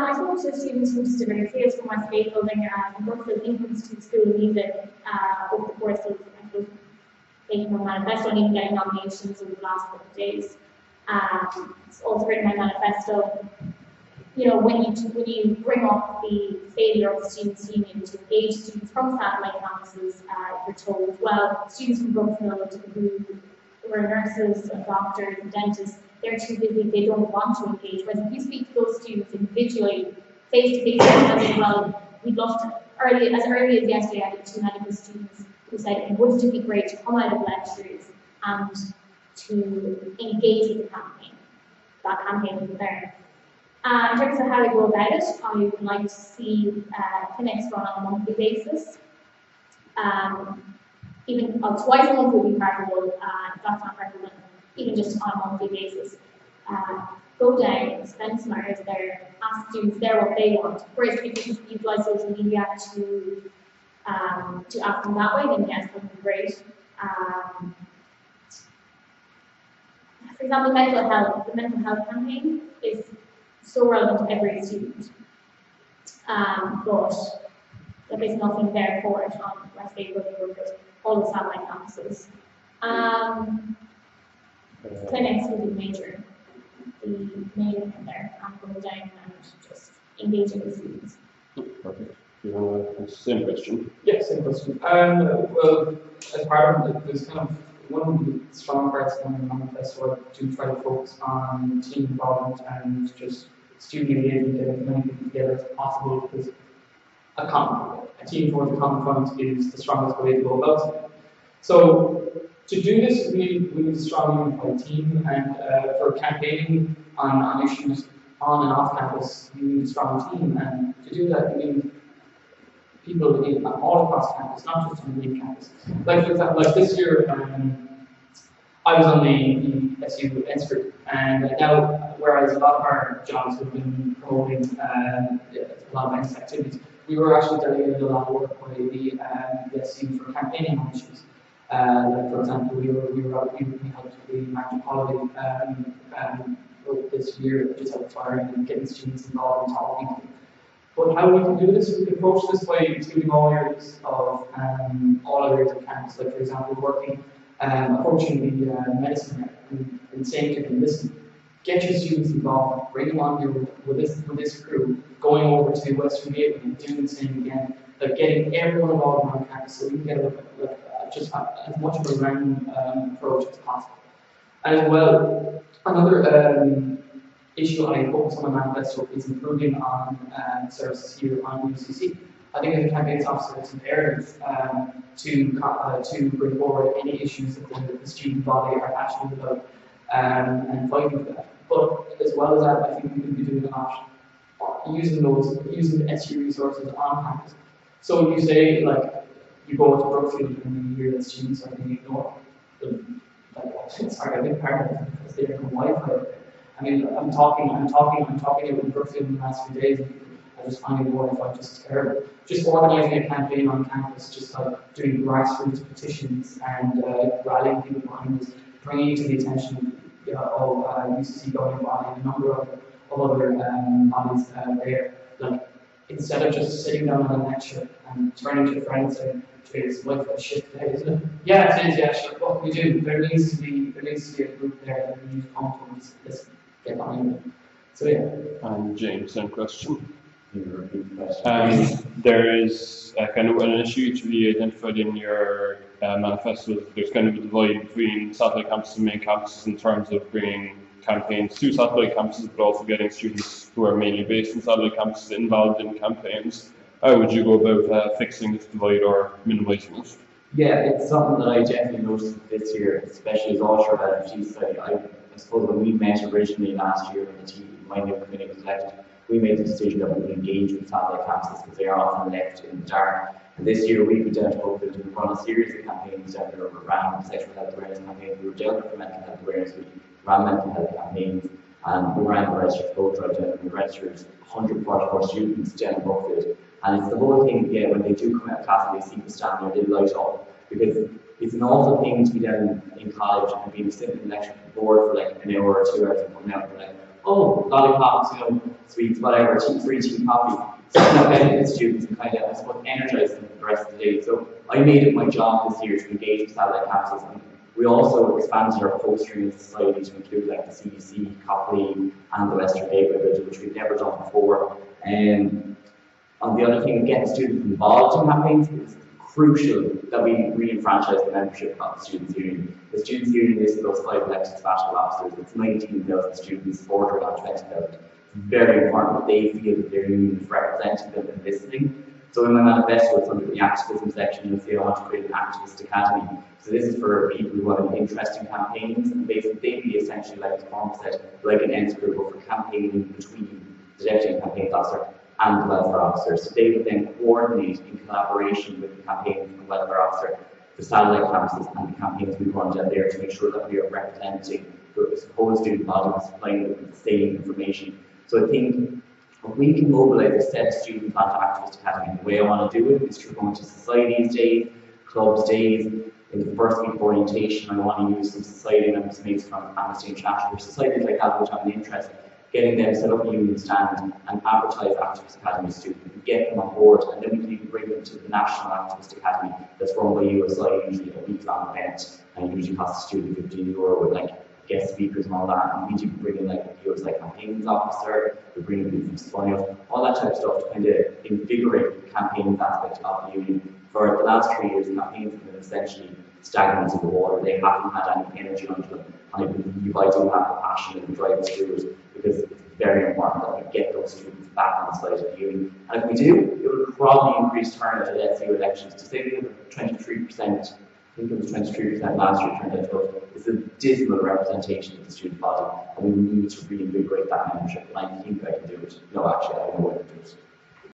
I spoke to students from just different fields from my state building and Brookfield Lincoln's to School of Music over the course of taking my manifesto and even getting nominations over the last couple of days. It's also written my manifesto. You know, when you bring up the failure of the Students' Union to engage students from satellite campuses, you're told, well, students from Brookfield who are nurses and doctors and dentists, they're too busy, they don't want to engage. Whereas if you speak to those students individually, face-to-face, they'll say, well, we'd love to. As early as yesterday, I had 2 medical students who said, wouldn't it be great to come out of lectures and to engage with the campaign. That campaign is there. In terms of how we go about it, I would like to see clinics run on a monthly basis. Even twice a month would be preferable, if that's not preferable, even just on a monthly basis. Go down, spend some hours there, ask students there what they want. Whereas if you utilize social media to ask them that way, then yes, that would be great. For example, mental health, the mental health campaign is so relevant to every student. But there is nothing there for it on West Bay Road or all the satellite campuses. Clinics will be the main thing there, and going down and just engaging with students. Perfect. You want to same question? Yeah, same question. Well, as part of it, there's kind of one of the strong parts of the manifesto to try to focus on team involvement and just student engagement, getting as many people together as possible, because a team towards a common front is the strongest way to go about it. So to do this, we need a strong unified team, and for campaigning on issues on and off campus, you need a strong team, and to do that, you need people all across campus, not just on the main campus. Like for example, like this year, I was on the SU Enstrid, and now, whereas a lot of our jobs have been promoting a lot of NS activities, we were actually delegated a lot of work by the SU for campaigning on issues. Like for example, we helped the Magic Holiday this year, just firing and getting students involved and talking to them. But how we can do this, we can approach this by including all areas of campus. Like for example, approaching the medicine and saying to them, listen, get your students involved, bring them on here with this crew, going over to Western Gateway and doing the same again, like getting everyone involved around campus so we can get just as much of a random approach as possible. And as well, another issue I focus on my manifesto is improving on services here on UCC. I think as a campaigns officer, it's imperative to bring forward any issues that the student body are passionate about and fighting for that. But as well as that, I think we can be doing a lot using the SU resources on campus. So you say, like, you go to Brookfield and you hear that students are being ignored. Sorry, I've been part of it because they don't have Wi-Fi. I mean, I'm talking with Brookfield in the last few days, and I just find the Wi-Fi just terrible. Just organising a campaign on campus, just like doing grassroots petitions and rallying people behind this, bringing it to the attention of UCC governing body and a number of other bodies there. Like, instead of just sitting down on a lecture and turning to friends and it's Wi-Fi shit today, isn't it? Yeah, it is. Yeah, sure. What we do, there needs to be a group there that we use to just listen, get behind it. So yeah. And James, same question. There is kind of an issue to be identified in your manifesto. There's kind of a divide between satellite campuses and main campuses in terms of bringing campaigns to satellite campuses, but also getting students who are mainly based in satellite campuses involved in campaigns. How would you go about fixing this divide or minimising it? Yeah, it's something that I definitely noticed this year, especially as Ulster LFG study. I suppose when we met originally last year when the team, my new committee was left, we made the decision that we would engage with satellite campuses because they are often left in the dark. And this year we've been down to Brookfield to run a series of campaigns down there around sexual health awareness campaigns. We were dealt with mental health awareness, we ran mental health campaigns, and we ran the registered vote drive down. We registered 144 students down in Brookfield. And it's the whole thing, yeah, when they do come out of class and they see the stand there, they light up. Because it's an awful thing to be down in college and being sitting in the lecture board for like an hour or 2 hours and coming out and like, oh, lollipops, sweets, whatever, free tea, coffee. So that benefit students and kind of, I suppose, energize them for the rest of the day. So I made it my job this year to engage with satellite campuses. And we also expanded our fostering society to include like the CDC, Copley, and the Western Gateway Bridge, which we've never done before. On the other thing, getting students involved in campaigns is crucial that we re-enfranchise the membership of the Students' Union. The Students' Union is those 5 elected sabbatical officers. It's 19,000 students bordering on 20,000. It's very important that they feel that their union is representing them and listening. So in my manifesto, it's under the activism section, you'll see I want to create an activist academy. So this is for people who have an interest in campaigns, and basically they'd be essentially like, as Tom said, like an ENS group, but for campaigning between the deputy campaign officer and the welfare officer. So they would then coordinate in collaboration with the campaign and welfare officer the satellite campuses and the campaigns we run down there to make sure that we are representing the whole student body and supplying them with the same information. So I think if we can mobilise a set student plan to Activist Academy, the way I want to do it is through going to societies days, clubs days. In the first week of orientation, I want to use some society members, mates from Amnesty International, or societies like that which have an interest, getting them set up a union stand and advertise Activist Academy students, and get them on board, and then we can even bring them to the National Activist Academy that's run by USI, usually a week-long event, and usually costs the student €15 with like guest speakers and all that. And we do bring in like the USI campaigns officer, we bring in people from Spaniel, all that type of stuff to kind of invigorate the campaigns aspect of the union. For the last 3 years, campaigns have been essentially stagnant in the water. They haven't had any energy under them. And I believe I do have the passion and the drive to do it, because it's very important that we get those students back on the side of the union. And if we do, it will probably increase turnout at SU elections. To say we have 23%, I think it was 23% last year turned out to vote, is a dismal representation of the student body, and we need to reinvigorate that membership, and I think I can do it. No, actually, I know I can do it.